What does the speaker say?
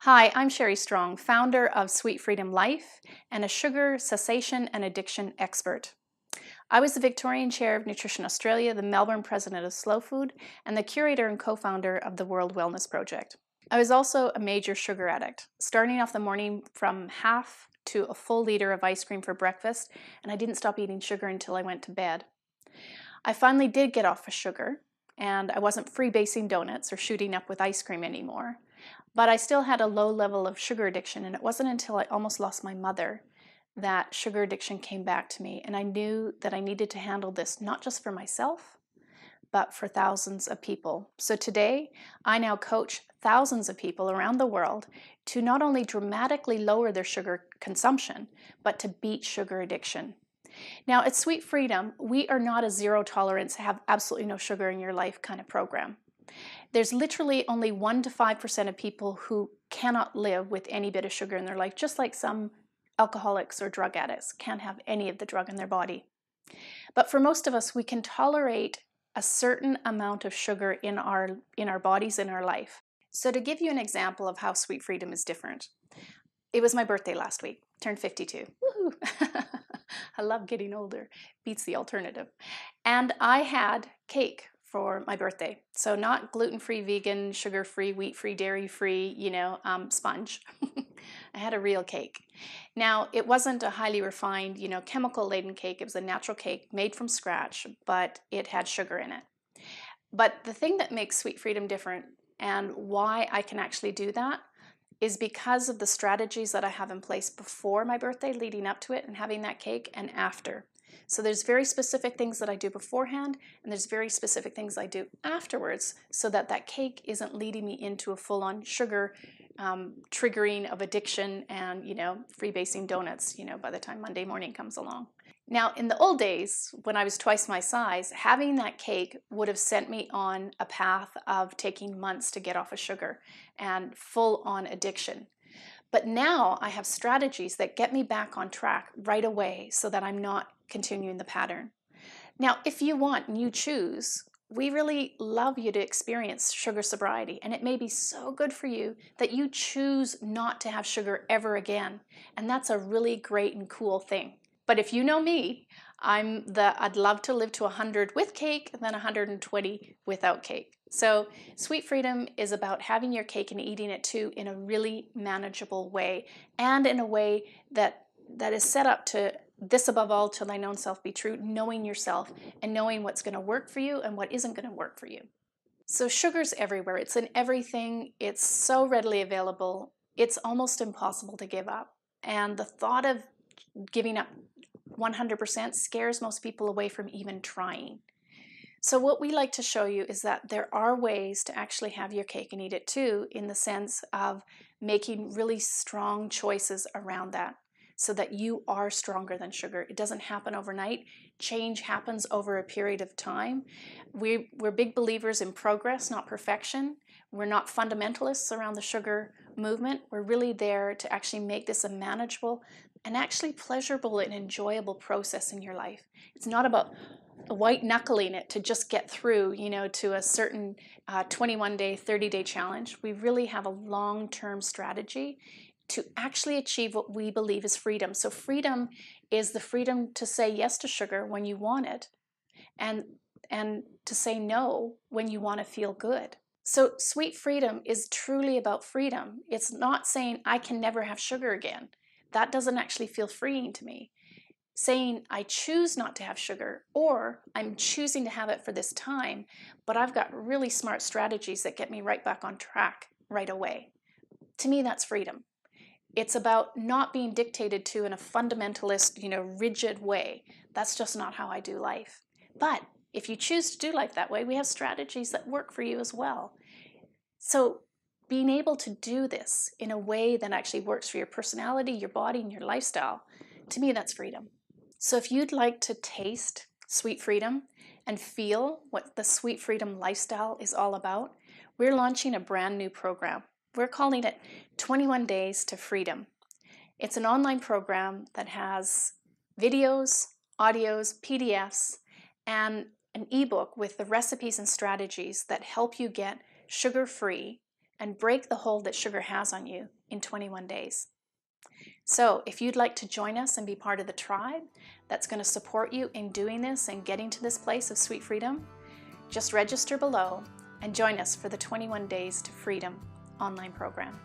Hi, I'm Sherry Strong, founder of Sweet Freedom Life and a sugar cessation and addiction expert. I was the Victorian Chair of Nutrition Australia, the Melbourne President of Slow Food, and the curator and co-founder of the World Wellness Project. I was also a major sugar addict, starting off the morning from half to a full liter of ice cream for breakfast, and I didn't stop eating sugar until I went to bed. I finally did get off of sugar, and I wasn't freebasing donuts or shooting up with ice cream anymore. But I still had a low level of sugar addiction, and it wasn't until I almost lost my mother that sugar addiction came back to me, and I knew that I needed to handle this not just for myself, but for thousands of people. So today, I now coach thousands of people around the world to not only dramatically lower their sugar consumption, but to beat sugar addiction. Now, at Sweet Freedom, we are not a zero tolerance, have absolutely no sugar in your life kind of program. There's literally only 1 to 5% of people who cannot live with any bit of sugar in their life, just like some alcoholics or drug addicts can't have any of the drug in their body. But for most of us, we can tolerate a certain amount of sugar in our bodies, in our life. So to give you an example of how Sweet Freedom is different, it was my birthday last week, turned 52. Woohoo! I love getting older, beats the alternative. And I had cake for my birthday. So not gluten-free, vegan, sugar-free, wheat-free, dairy-free, sponge. I had a real cake. Now, it wasn't a highly refined, chemical-laden cake. It was a natural cake made from scratch, but it had sugar in it. But the thing that makes Sweet Freedom different and why I can actually do that is because of the strategies that I have in place before my birthday, leading up to it, and having that cake, and after. So there's very specific things that I do beforehand, and there's very specific things I do afterwards, so that that cake isn't leading me into a full-on sugar triggering of addiction and, freebasing donuts, by the time Monday morning comes along. Now, in the old days, when I was twice my size, having that cake would have sent me on a path of taking months to get off of sugar and full-on addiction. But now I have strategies that get me back on track right away so that I'm not continuing the pattern. Now, if you want and you choose, we really love you to experience sugar sobriety, and it may be so good for you that you choose not to have sugar ever again. And that's a really great and cool thing. But if you know me, I'd love to live to 100 with cake and then 120 without cake. So Sweet Freedom is about having your cake and eating it too in a really manageable way, and in a way that is set up to this above all, till thine own self be true, knowing yourself and knowing what's going to work for you and what isn't going to work for you. So sugar's everywhere. It's in everything. It's so readily available. It's almost impossible to give up. And the thought of giving up 100% scares most people away from even trying. So what we like to show you is that there are ways to actually have your cake and eat it too, in the sense of making really strong choices around that, so that you are stronger than sugar. It doesn't happen overnight. Change happens over a period of time. We're big believers in progress, not perfection. We're not fundamentalists around the sugar movement. We're really there to actually make this a manageable and actually pleasurable and enjoyable process in your life. It's not about white knuckling it to just get through, to a certain 21-day, 30-day challenge. We really have a long-term strategy to actually achieve what we believe is freedom. So freedom is the freedom to say yes to sugar when you want it, and to say no when you want to feel good. So Sweet Freedom is truly about freedom. It's not saying I can never have sugar again. That doesn't actually feel freeing to me. Saying I choose not to have sugar, or I'm choosing to have it for this time, but I've got really smart strategies that get me right back on track right away. To me, that's freedom. It's about not being dictated to in a fundamentalist, rigid way. That's just not how I do life. But if you choose to do life that way, we have strategies that work for you as well. So being able to do this in a way that actually works for your personality, your body, and your lifestyle, to me, that's freedom. So if you'd like to taste Sweet Freedom and feel what the Sweet Freedom lifestyle is all about, we're launching a brand new program. We're calling it 21 Days to Freedom. It's an online program that has videos, audios, PDFs, and an ebook with the recipes and strategies that help you get sugar-free and break the hold that sugar has on you in 21 days. So if you'd like to join us and be part of the tribe that's going to support you in doing this and getting to this place of sweet freedom, just register below and join us for the 21 Days to Freedom online program.